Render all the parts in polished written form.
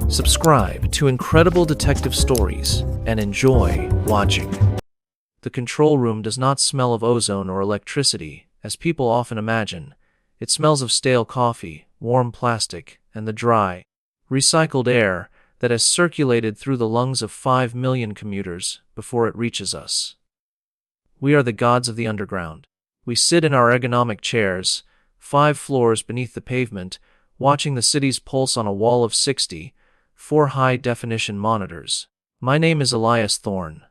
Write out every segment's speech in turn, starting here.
Subscribe to Incredible Detective Stories and enjoy watching. The control room does not smell of ozone or electricity, as people often imagine. It smells of stale coffee, warm plastic, and the dry, recycled air that has circulated through the lungs of 5 million commuters before it reaches us. We are the gods of the underground. We sit in our ergonomic chairs, 5 floors beneath the pavement, watching the city's pulse on a wall of 60, 4 high-definition monitors. My name is Elias Thorne.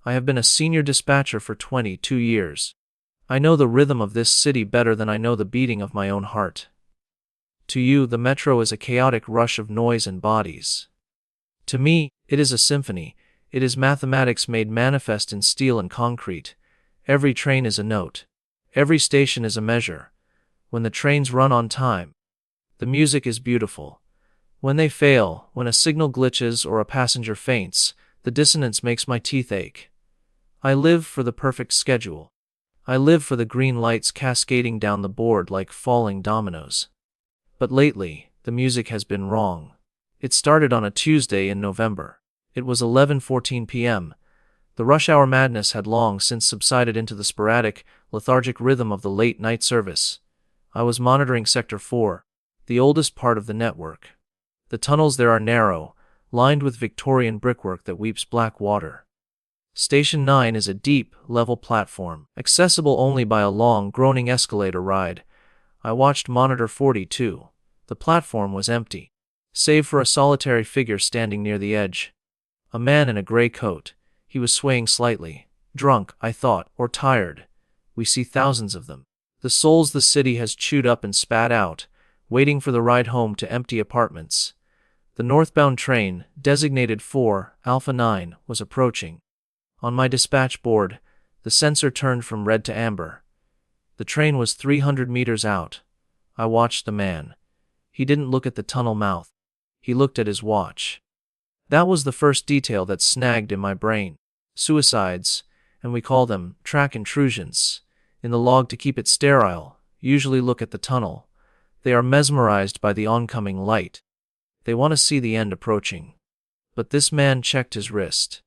I have been a senior dispatcher for 22 years. I know the rhythm of this city better than I know the beating of my own heart. To you, the metro is a chaotic rush of noise and bodies. To me, it is a symphony. It is mathematics made manifest in steel and concrete. Every train is a note. Every station is a measure. When the trains run on time, the music is beautiful. When they fail, when a signal glitches or a passenger faints, the dissonance makes my teeth ache. I live for the perfect schedule. I live for the green lights cascading down the board like falling dominoes. But lately, the music has been wrong. It started on a Tuesday in November. It was 11:14 p.m. The rush hour madness had long since subsided into the sporadic, lethargic rhythm of the late-night service. I was monitoring Sector 4, the oldest part of the network. The tunnels there are narrow, lined with Victorian brickwork that weeps black water. Station 9 is a deep, level platform, accessible only by a long, groaning escalator ride. I watched Monitor 42. The platform was empty, save for a solitary figure standing near the edge. A man in a gray coat. He was swaying slightly. Drunk, I thought, or tired. We see thousands of them. The souls the city has chewed up and spat out, waiting for the ride home to empty apartments. The northbound train, designated 4, Alpha 9, was approaching. On my dispatch board, the sensor turned from red to amber. The train was 300 meters out. I watched the man. He didn't look at the tunnel mouth. He looked at his watch. That was the first detail that snagged in my brain. Suicides, and we call them track intrusions, in the log to keep it sterile, usually look at the tunnel. They are mesmerized by the oncoming light. They want to see the end approaching. But this man checked his wrist.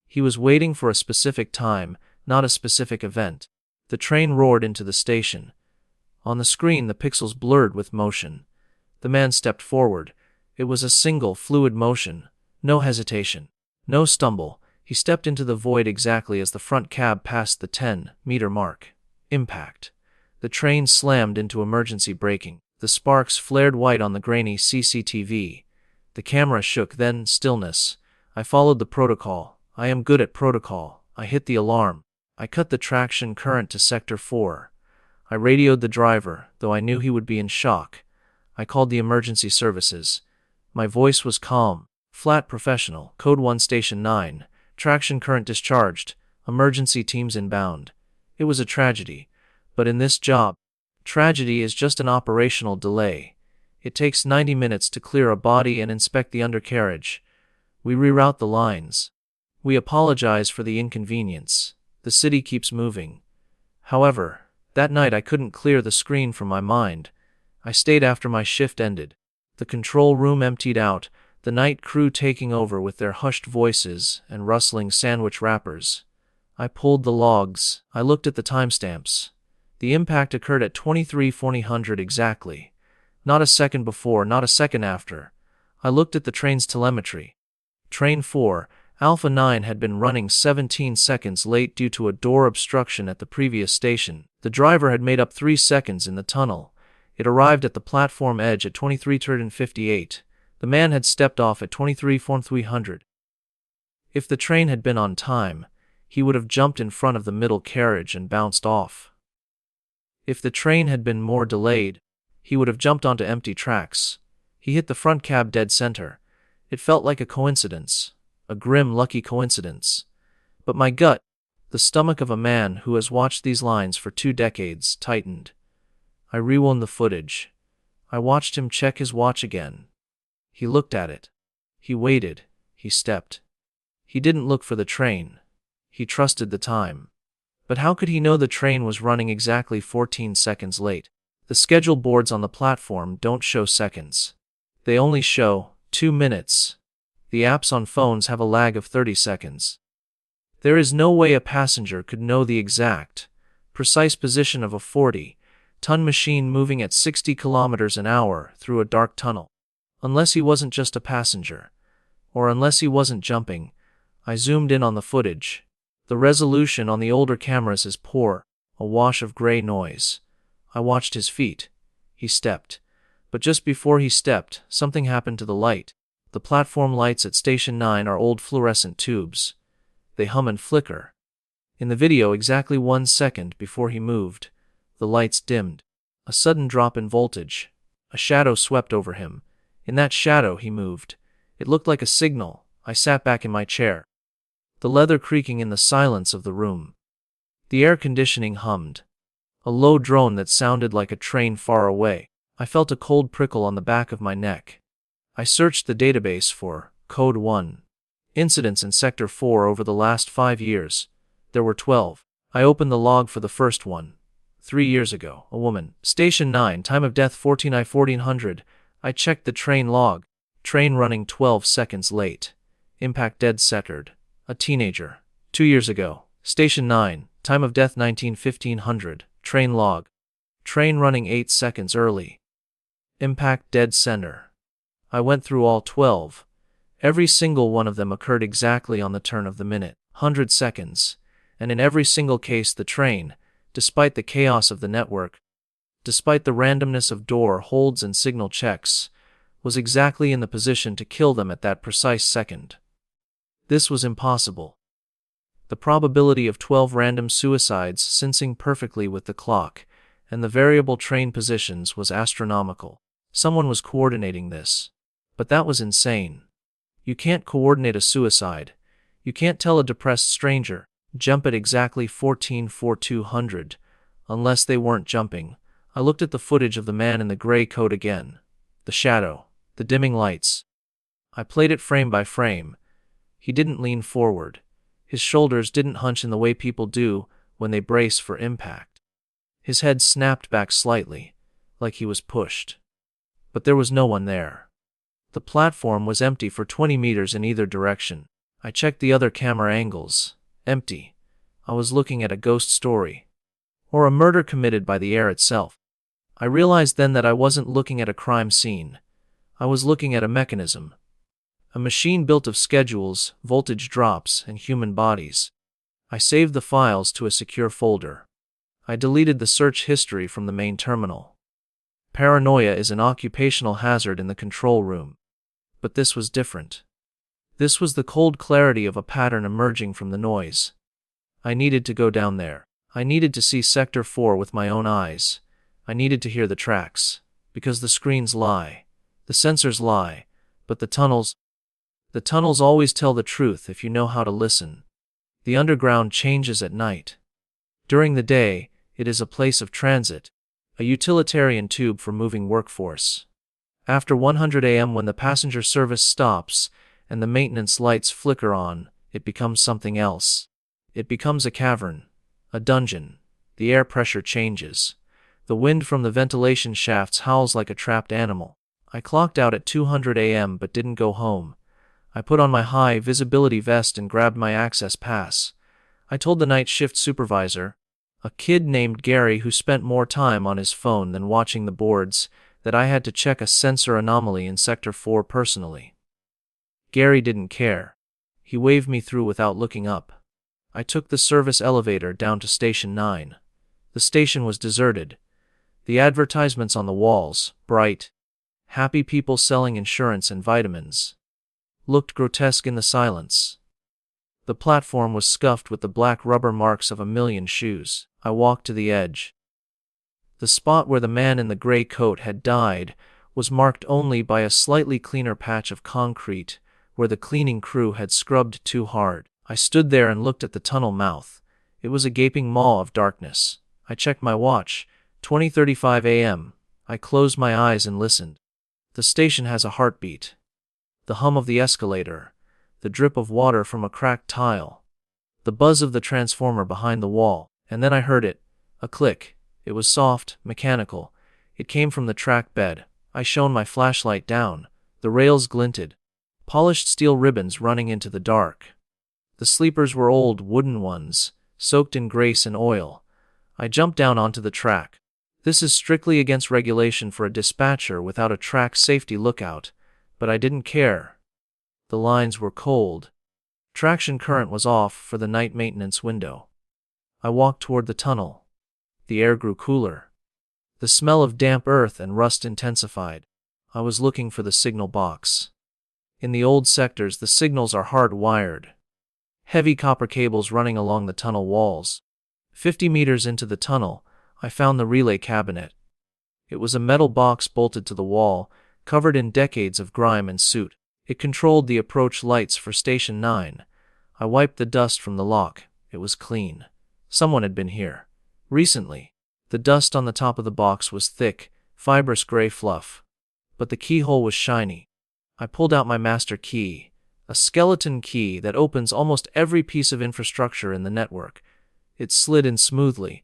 He was waiting for a specific time, not a specific event. The train roared into the station. On the screen, the pixels blurred with motion. The man stepped forward. It was a single, fluid motion. No hesitation. No stumble. He stepped into the void exactly as the front cab passed the 10-meter mark. Impact. The train slammed into emergency braking. The sparks flared white on the grainy CCTV. The camera shook, then stillness. I followed the protocol. I am good at protocol. I hit the alarm. I cut the traction current to Sector 4. I radioed the driver, though I knew he would be in shock. I called the emergency services. My voice was calm, flat, professional. Code 1, Station 9. Traction current discharged. Emergency teams inbound. It was a tragedy. But in this job, tragedy is just an operational delay. It takes 90 minutes to clear a body and inspect the undercarriage. We reroute the lines. We apologize for the inconvenience. The city keeps moving. However, that night I couldn't clear the screen from my mind. I stayed after my shift ended. The control room emptied out, the night crew taking over with their hushed voices and rustling sandwich wrappers. I pulled the logs. I looked at the timestamps. The impact occurred at 23:40 exactly. Not a second before, not a second after. I looked at the train's telemetry. Train 4, Alpha 9 had been running 17 seconds late due to a door obstruction at the previous station. The driver had made up 3 seconds in the tunnel. It arrived at the platform edge at 23:58. The man had stepped off at 23:43. If the train had been on time, he would have jumped in front of the middle carriage and bounced off. If the train had been more delayed, he would have jumped onto empty tracks. He hit the front cab dead center. It felt like a coincidence, a grim, lucky coincidence. But my gut, the stomach of a man who has watched these lines for 2 decades, tightened. I rewound the footage. I watched him check his watch again. He looked at it. He waited. He stepped. He didn't look for the train. He trusted the time. But how could he know the train was running exactly 14 seconds late? The schedule boards on the platform don't show seconds. They only show 2 minutes. The apps on phones have a lag of 30 seconds. There is no way a passenger could know the exact, precise position of a 40-ton machine moving at 60 kilometers an hour through a dark tunnel. Unless he wasn't just a passenger. Or unless he wasn't jumping. I zoomed in on the footage. The resolution on the older cameras is poor, a wash of gray noise. I watched his feet. He stepped. But just before he stepped, something happened to the light. The platform lights at Station 9 are old fluorescent tubes. They hum and flicker. In the video, exactly 1 second before he moved, the lights dimmed. A sudden drop in voltage. A shadow swept over him. In that shadow, he moved. It looked like a signal. I sat back in my chair. The leather creaking in the silence of the room. The air conditioning hummed. A low drone that sounded like a train far away. I felt a cold prickle on the back of my neck. I searched the database for Code 1. Incidents in Sector 4 over the last 5 years. There were 12. I opened the log for the first one. 3 years ago, a woman. Station 9, time of death 1400. I checked the train log. Train running 12 seconds late. Impact dead centered. A teenager. 2 years ago. Station 9, time of death 1500. Train log. Train running 8 seconds early. Impact dead center. I went through all 12. Every single one of them occurred exactly on the turn of the minute. 100 seconds. And in every single case the train, despite the chaos of the network, despite the randomness of door holds and signal checks, was exactly in the position to kill them at that precise second. This was impossible. The probability of 12 random suicides syncing perfectly with the clock and the variable train positions was astronomical. Someone was coordinating this. But that was insane. You can't coordinate a suicide. You can't tell a depressed stranger, jump at exactly 14:4200, unless they weren't jumping. I looked at the footage of the man in the gray coat again. The shadow. The dimming lights. I played it frame by frame. He didn't lean forward. His shoulders didn't hunch in the way people do when they brace for impact. His head snapped back slightly, like he was pushed. But there was no one there. The platform was empty for 20 meters in either direction. I checked the other camera angles. Empty. I was looking at a ghost story. Or a murder committed by the air itself. I realized then that I wasn't looking at a crime scene. I was looking at a mechanism. A machine built of schedules, voltage drops, and human bodies. I saved the files to a secure folder. I deleted the search history from the main terminal. Paranoia is an occupational hazard in the control room. But this was different. This was the cold clarity of a pattern emerging from the noise. I needed to go down there. I needed to see Sector 4 with my own eyes. I needed to hear the tracks. Because the screens lie. The sensors lie. But the tunnels always tell the truth if you know how to listen. The underground changes at night. During the day, it is a place of transit. A utilitarian tube for moving workforce. After 100 a.m. when the passenger service stops and the maintenance lights flicker on, it becomes something else. It becomes a cavern, a dungeon. The air pressure changes. The wind from the ventilation shafts howls like a trapped animal. I clocked out at 200 a.m. but didn't go home. I put on my high visibility vest and grabbed my access pass. I told the night shift supervisor, a kid named Gary who spent more time on his phone than watching the boards, that I had to check a sensor anomaly in Sector 4 personally. Gary didn't care. He waved me through without looking up. I took the service elevator down to Station 9. The station was deserted. The advertisements on the walls, bright, happy people selling insurance and vitamins, looked grotesque in the silence. The platform was scuffed with the black rubber marks of a million shoes. I walked to the edge. The spot where the man in the gray coat had died was marked only by a slightly cleaner patch of concrete where the cleaning crew had scrubbed too hard. I stood there and looked at the tunnel mouth. It was a gaping maw of darkness. I checked my watch. 20:35 a.m. I closed my eyes and listened. The station has a heartbeat. The hum of the escalator. The drip of water from a cracked tile. The buzz of the transformer behind the wall. And then I heard it. A click. It was soft, mechanical. It came from the track bed. I shone my flashlight down. The rails glinted, polished steel ribbons running into the dark. The sleepers were old wooden ones, soaked in grease and oil. I jumped down onto the track. This is strictly against regulation for a dispatcher without a track safety lookout, but I didn't care. The lines were cold. Traction current was off for the night maintenance window. I walked toward the tunnel. The air grew cooler. The smell of damp earth and rust intensified. I was looking for the signal box. In the old sectors, the signals are hard-wired. Heavy copper cables running along the tunnel walls. 50 meters into the tunnel, I found the relay cabinet. It was a metal box bolted to the wall, covered in decades of grime and soot. It controlled the approach lights for Station 9. I wiped the dust from the lock. It was clean. Someone had been here. Recently. The dust on the top of the box was thick, fibrous gray fluff. But the keyhole was shiny. I pulled out my master key, a skeleton key that opens almost every piece of infrastructure in the network. It slid in smoothly.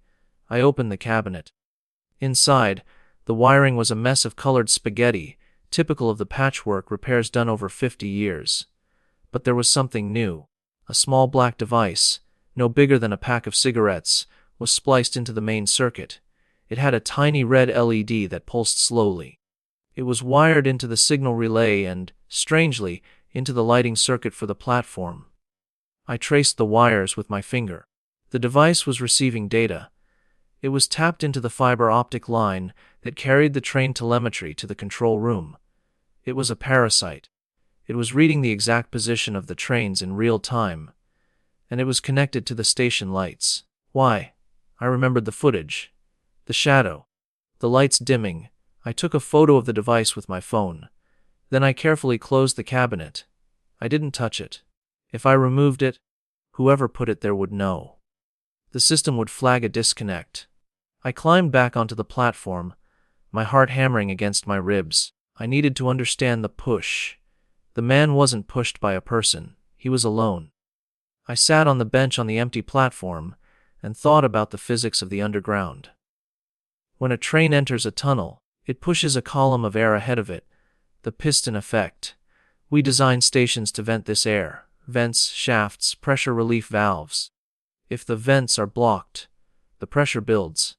I opened the cabinet. Inside, the wiring was a mess of colored spaghetti, typical of the patchwork repairs done over 50 years. But there was something new. A small black device, no bigger than a pack of cigarettes, was spliced into the main circuit. It had a tiny red LED that pulsed slowly. It was wired into the signal relay and, strangely, into the lighting circuit for the platform. I traced the wires with my finger. The device was receiving data. It was tapped into the fiber optic line that carried the train telemetry to the control room. It was a parasite. It was reading the exact position of the trains in real time. And it was connected to the station lights. Why? I remembered the footage. The shadow. The lights dimming. I took a photo of the device with my phone. Then I carefully closed the cabinet. I didn't touch it. If I removed it, whoever put it there would know. The system would flag a disconnect. I climbed back onto the platform, my heart hammering against my ribs. I needed to understand the push. The man wasn't pushed by a person. He was alone. I sat on the bench on the empty platform and thought about the physics of the underground. When a train enters a tunnel, it pushes a column of air ahead of it, the piston effect. We designed stations to vent this air, vents, shafts, pressure relief valves. If the vents are blocked, the pressure builds.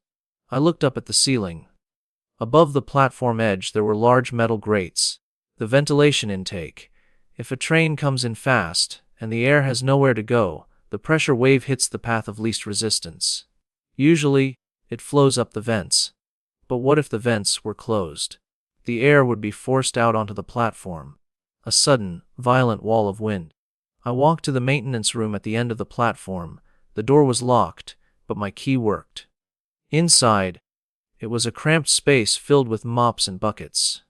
I looked up at the ceiling. Above the platform edge there were large metal grates, the ventilation intake. If a train comes in fast, and the air has nowhere to go, the pressure wave hits the path of least resistance. Usually, it flows up the vents. But what if the vents were closed? The air would be forced out onto the platform. A sudden, violent wall of wind. I walked to the maintenance room at the end of the platform. The door was locked, but my key worked. Inside, it was a cramped space filled with mops and buckets.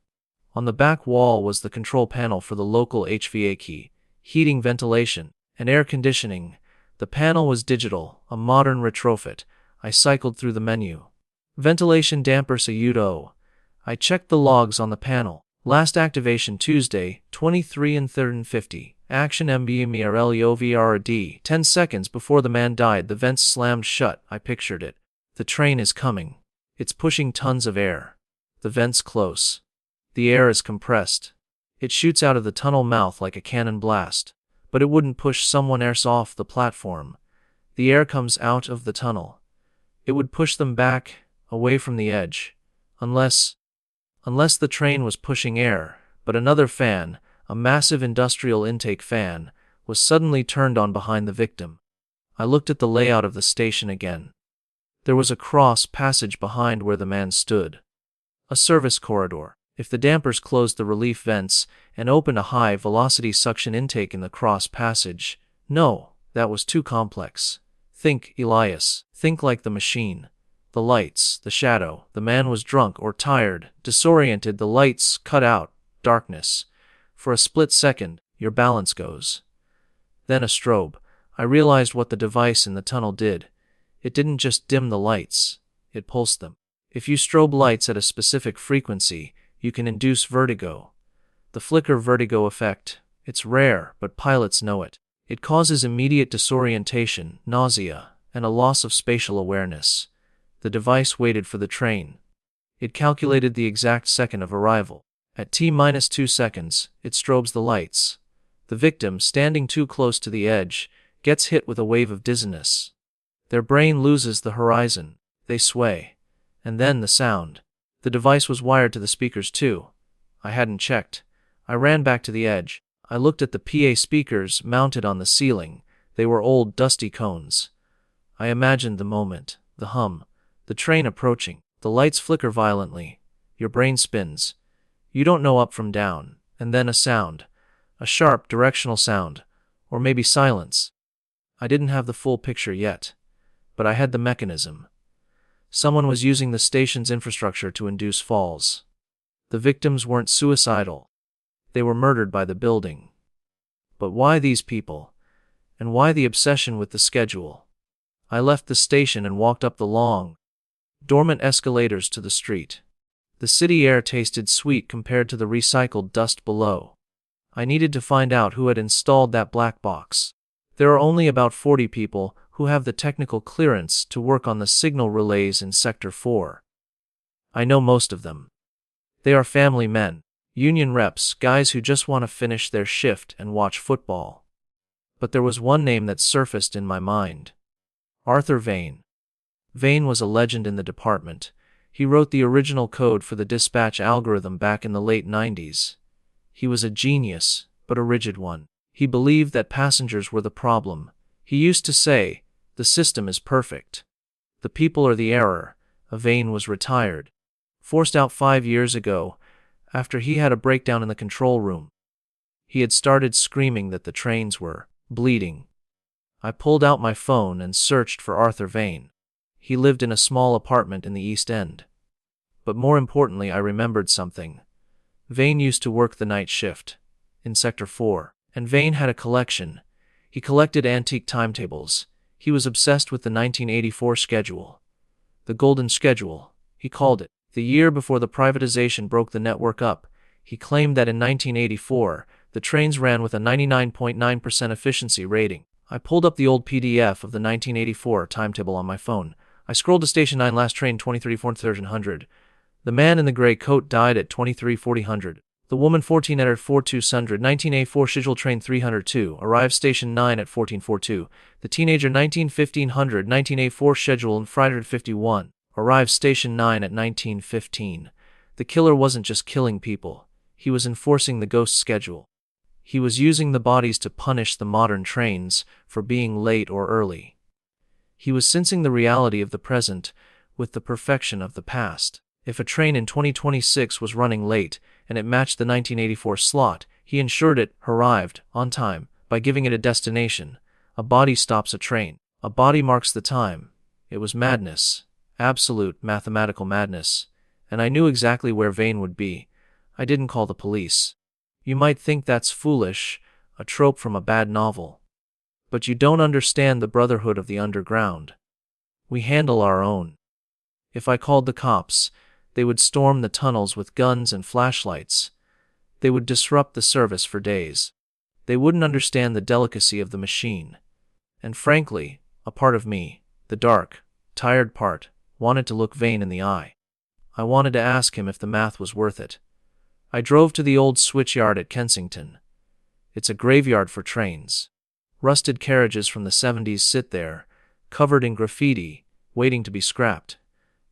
On the back wall was the control panel for the local HVAC, heating, ventilation, and air conditioning. The panel was digital, a modern retrofit. I cycled through the menu. Ventilation damper Sayudo. I checked the logs on the panel. Last activation Tuesday, 23 and 350. Action MBMERLEOVRD. 10 seconds before the man died, the vents slammed shut. I pictured it. The train is coming. It's pushing tons of air. The vents close. The air is compressed. It shoots out of the tunnel mouth like a cannon blast. But it wouldn't push someone else off the platform. The air comes out of the tunnel. It would push them back, away from the edge. Unless the train was pushing air, but another fan, a massive industrial intake fan, was suddenly turned on behind the victim. I looked at the layout of the station again. There was a cross passage behind where the man stood. A service corridor. If the dampers closed the relief vents and opened a high-velocity suction intake in the cross passage, no, that was too complex. Think, Elias. Think like the machine. The lights, the shadow, the man was drunk or tired, disoriented, the lights cut out, darkness. For a split second, your balance goes. Then a strobe. I realized what the device in the tunnel did. It didn't just dim the lights, it pulsed them. If you strobe lights at a specific frequency, you can induce vertigo. The flicker vertigo effect, it's rare, but pilots know it. It causes immediate disorientation, nausea, and a loss of spatial awareness. The device waited for the train. It calculated the exact second of arrival. At T-2 seconds, it strobes the lights. The victim, standing too close to the edge, gets hit with a wave of dizziness. Their brain loses the horizon. They sway. And then the sound. The device was wired to the speakers too. I hadn't checked. I ran back to the edge. I looked at the PA speakers mounted on the ceiling. They were old, dusty cones. I imagined the moment, the hum, the train approaching. The lights flicker violently. Your brain spins. You don't know up from down. And then a sound. A sharp, directional sound. Or maybe silence. I didn't have the full picture yet. But I had the mechanism. Someone was using the station's infrastructure to induce falls. The victims weren't suicidal. They were murdered by the building. But why these people? And why the obsession with the schedule? I left the station and walked up the long, dormant escalators to the street. The city air tasted sweet compared to the recycled dust below. I needed to find out who had installed that black box. There are only about 40 people who have the technical clearance to work on the signal relays in Sector 4. I know most of them. They are family men, union reps, guys who just want to finish their shift and watch football. But there was one name that surfaced in my mind. Arthur Vayne. Vayne was a legend in the department. He wrote the original code for the dispatch algorithm back in the late 90s. He was a genius, but a rigid one. He believed that passengers were the problem. He used to say, "The system is perfect. The people are the error." Vayne was retired. Forced out 5 years ago, after he had a breakdown in the control room. He had started screaming that the trains were bleeding. I pulled out my phone and searched for Arthur Vayne. He lived in a small apartment in the East End. But more importantly, I remembered something. Vayne used to work the night shift in Sector 4, and Vayne had a collection. He collected antique timetables. He was obsessed with the 1984 schedule. The Golden Schedule, he called it. The year before the privatization broke the network up, he claimed that in 1984, the trains ran with a 99.9% efficiency rating. I pulled up the old PDF of the 1984 timetable on my phone. I scrolled to Station 9, last train 23:40. The man in the gray coat died at 23:40. The woman 14 at 4200. 1984 schedule train 302 arrived Station 9 at 14:42. The teenager 19:15. 1984 schedule and Friday 51 arrived Station 9 at 19:15. The killer wasn't just killing people. He was enforcing the ghost schedule. He was using the bodies to punish the modern trains for being late or early. He was sensing the reality of the present with the perfection of the past. If a train in 2026 was running late and it matched the 1984 slot, he ensured it arrived on time by giving it a destination. A body stops a train. A body marks the time. It was madness, absolute mathematical madness, and I knew exactly where Vayne would be. I didn't call the police. You might think that's foolish, a trope from a bad novel. But you don't understand the brotherhood of the underground. We handle our own. If I called the cops, they would storm the tunnels with guns and flashlights. They would disrupt the service for days. They wouldn't understand the delicacy of the machine. And frankly, a part of me, the dark, tired part, wanted to look Vayne in the eye. I wanted to ask him if the math was worth it. I drove to the old switchyard at Kensington. It's a graveyard for trains. Rusted carriages from the 70s sit there, covered in graffiti, waiting to be scrapped.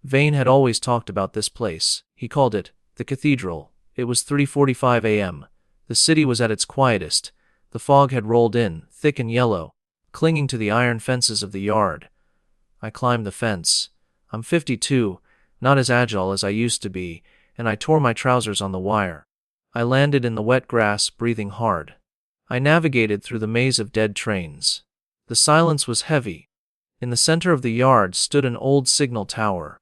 Vayne had always talked about this place. He called it the Cathedral. It was 3:45 a.m. The city was at its quietest. The fog had rolled in, thick and yellow, clinging to the iron fences of the yard. I climbed the fence. I'm 52, not as agile as I used to be, and I tore my trousers on the wire. I landed in the wet grass, breathing hard. I navigated through the maze of dead trains. The silence was heavy. In the center of the yard stood an old signal tower.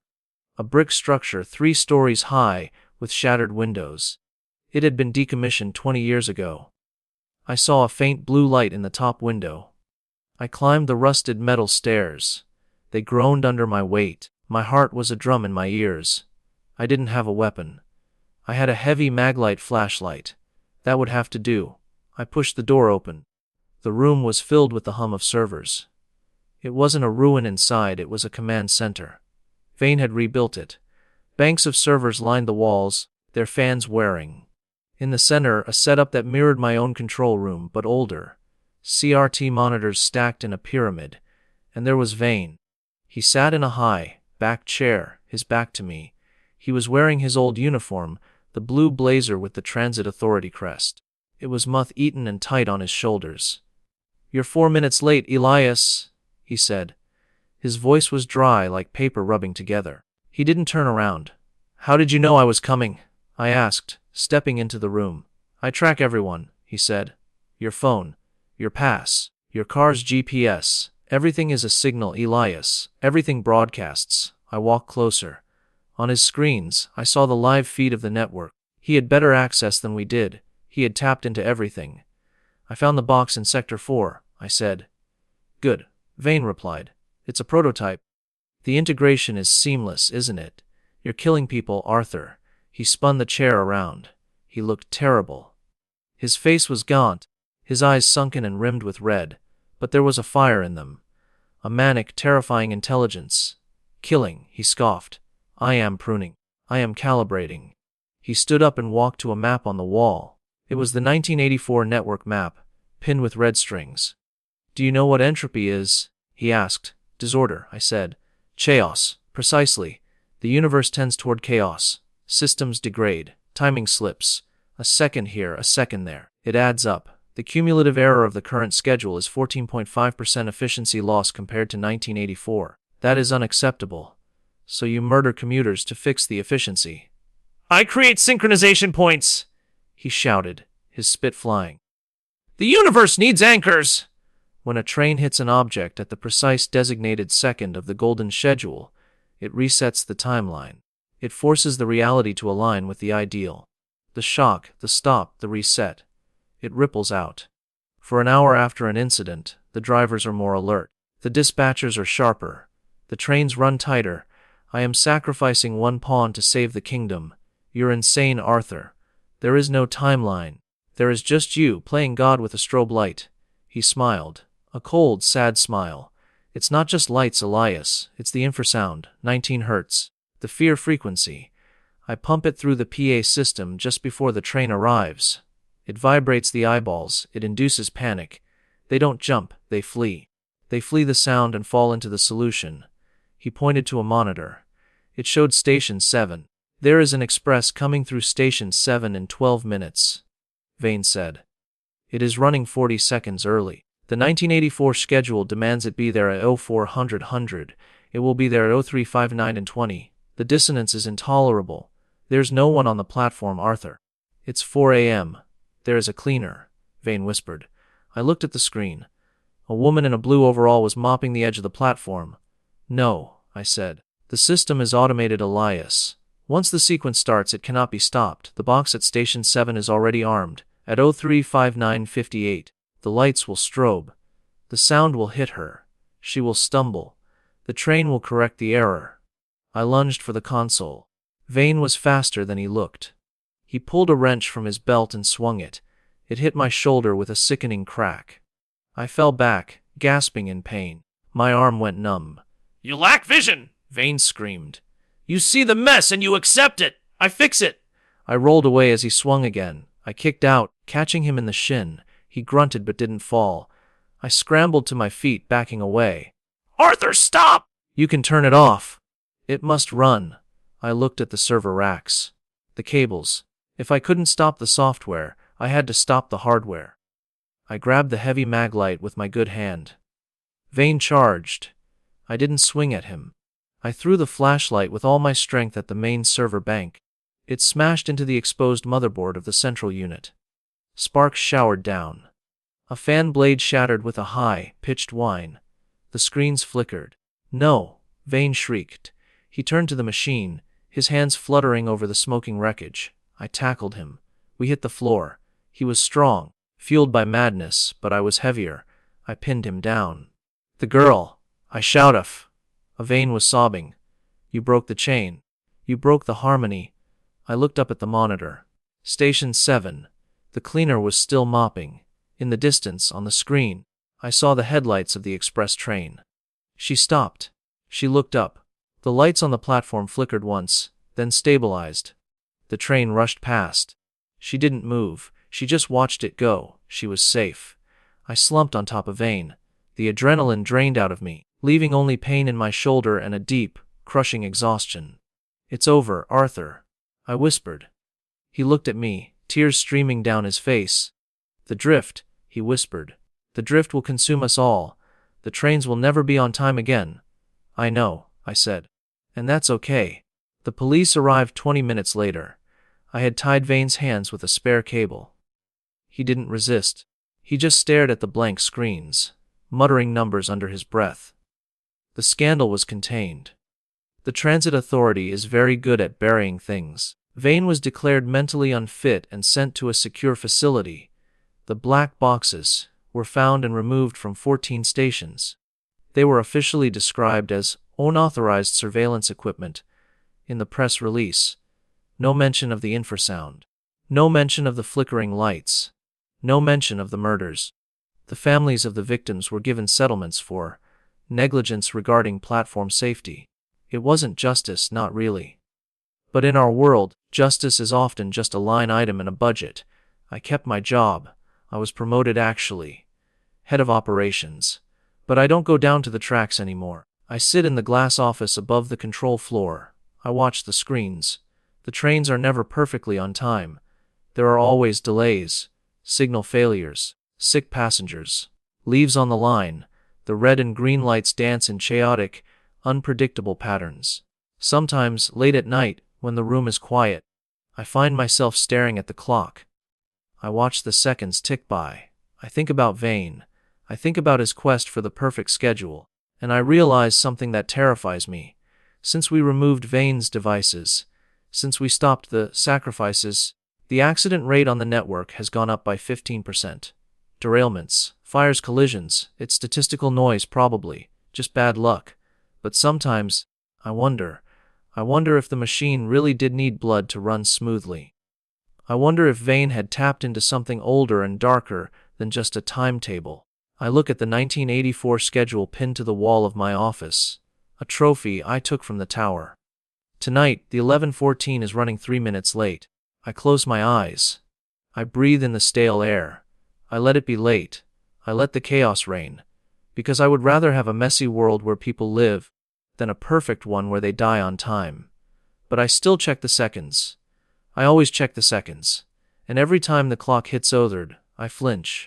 A brick structure 3 stories high, with shattered windows. It had been decommissioned 20 years ago. I saw a faint blue light in the top window. I climbed the rusted metal stairs. They groaned under my weight. My heart was a drum in my ears. I didn't have a weapon. I had a heavy Maglite flashlight. That would have to do. I pushed the door open. The room was filled with the hum of servers. It wasn't a ruin inside, it was a command center. Vayne had rebuilt it. Banks of servers lined the walls, their fans whirring. In the center, a setup that mirrored my own control room, but older. CRT monitors stacked in a pyramid. And there was Vayne. He sat in a high, back chair, his back to me. He was wearing his old uniform, the blue blazer with the Transit Authority crest. It was moth-eaten and tight on his shoulders. "You're 4 minutes late, Elias," he said. His voice was dry like paper rubbing together. He didn't turn around. "How did you know I was coming?" I asked, stepping into the room. "I track everyone," he said. "Your phone, your pass, your car's GPS. Everything is a signal, Elias. Everything broadcasts." I walked closer. On his screens, I saw the live feed of the network. He had better access than we did. He had tapped into everything. "I found the box in Sector 4, I said. "Good," Vayne replied. "It's a prototype." "The integration is seamless, isn't it? You're killing people, Arthur." He spun the chair around. He looked terrible. His face was gaunt, his eyes sunken and rimmed with red, but there was a fire in them. A manic, terrifying intelligence. "Killing," he scoffed. "I am pruning. I am calibrating." He stood up and walked to a map on the wall. It was the 1984 network map, pinned with red strings. "Do you know what entropy is?" he asked. "Disorder," I said. "Chaos, precisely. The universe tends toward chaos. Systems degrade, timing slips. A second here, a second there. It adds up. The cumulative error of the current schedule is 14.5% efficiency loss compared to 1984. That is unacceptable. So you murder commuters to fix the efficiency." "I create synchronization points," he shouted, his spit flying. "The universe needs anchors." When a train hits an object at the precise designated second of the golden schedule, it resets the timeline. It forces the reality to align with the ideal. The shock, the stop, the reset. It ripples out. For an hour after an incident, the drivers are more alert. The dispatchers are sharper. The trains run tighter. I am sacrificing one pawn to save the kingdom. You're insane, Arthur. There is no timeline. There is just you playing God with a strobe light. He smiled. A cold, sad smile. "It's not just lights, Elias. It's the infrasound, 19 Hz. The fear frequency. I pump it through the PA system just before the train arrives. It vibrates the eyeballs. It induces panic. They don't jump, they flee. They flee the sound and fall into the solution." He pointed to a monitor. It showed Station 7. "There is an express coming through Station 7 in 12 minutes, Vayne said. "It is running 40 seconds early. The 1984 schedule demands it be there at 0400. It will be there at 0359 and 20. The dissonance is intolerable. There's no one on the platform, Arthur." "It's 4 a.m. There is a cleaner," Vayne whispered. I looked at the screen. A woman in a blue overall was mopping the edge of the platform. "No," I said. "The system is automated, Elias. Once the sequence starts, it cannot be stopped. The box at Station 7 is already armed. At 0359:58, the lights will strobe. The sound will hit her. She will stumble. The train will correct the error." I lunged for the console. Vayne was faster than he looked. He pulled a wrench from his belt and swung it. It hit my shoulder with a sickening crack. I fell back, gasping in pain. My arm went numb. "You lack vision!" Vayne screamed. "You see the mess and you accept it! I fix it!" I rolled away as he swung again. I kicked out, catching him in the shin. He grunted but didn't fall. I scrambled to my feet, backing away. "Arthur, stop!" "You can turn it off." "It must run." I looked at the server racks. The cables. If I couldn't stop the software, I had to stop the hardware. I grabbed the heavy mag light with my good hand. Vayne charged. I didn't swing at him. I threw the flashlight with all my strength at the main server bank. It smashed into the exposed motherboard of the central unit. Sparks showered down. A fan blade shattered with a high-pitched whine. The screens flickered. "No!" Vayne shrieked. He turned to the machine, his hands fluttering over the smoking wreckage. I tackled him. We hit the floor. He was strong, fueled by madness, but I was heavier. I pinned him down. "The girl!" I shouted. Vayne was sobbing. "You broke the chain. You broke the harmony." I looked up at the monitor. Station 7. The cleaner was still mopping. In the distance, on the screen, I saw the headlights of the express train. She stopped. She looked up. The lights on the platform flickered once, then stabilized. The train rushed past. She didn't move. She just watched it go. She was safe. I slumped on top of Vayne. The adrenaline drained out of me, leaving only pain in my shoulder and a deep, crushing exhaustion. "It's over, Arthur," I whispered. He looked at me, tears streaming down his face. "The drift," he whispered. "The drift will consume us all. The trains will never be on time again." "I know," I said. "And that's okay." The police arrived 20 minutes later. I had tied Vayne's hands with a spare cable. He didn't resist. He just stared at the blank screens, muttering numbers under his breath. The scandal was contained. The transit authority is very good at burying things. Vayne was declared mentally unfit and sent to a secure facility. The black boxes were found and removed from 14 stations. They were officially described as unauthorized surveillance equipment in the press release. No mention of the infrasound. No mention of the flickering lights. No mention of the murders. The families of the victims were given settlements for negligence regarding platform safety. It wasn't justice, not really. But in our world, justice is often just a line item in a budget. I kept my job. I was promoted actually. Head of operations. But I don't go down to the tracks anymore. I sit in the glass office above the control floor. I watch the screens. The trains are never perfectly on time. There are always delays, signal failures, sick passengers, leaves on the line. The red and green lights dance in chaotic, unpredictable patterns. Sometimes, late at night, when the room is quiet, I find myself staring at the clock. I watch the seconds tick by. I think about Vayne. I think about his quest for the perfect schedule. And I realize something that terrifies me. Since we removed Vayne's devices, since we stopped the sacrifices, the accident rate on the network has gone up by 15%. Derailments, fires, collisions, it's statistical noise probably, just bad luck. But sometimes, I wonder if the machine really did need blood to run smoothly. I wonder if Vayne had tapped into something older and darker than just a timetable. I look at the 1984 schedule pinned to the wall of my office, a trophy I took from the tower. Tonight, the 11:14 is running 3 minutes late. I close my eyes. I breathe in the stale air. I let it be late. I let the chaos reign. Because I would rather have a messy world where people live than a perfect one where they die on time. But I still check the seconds. I always check the seconds. And every time the clock hits 0, I flinch.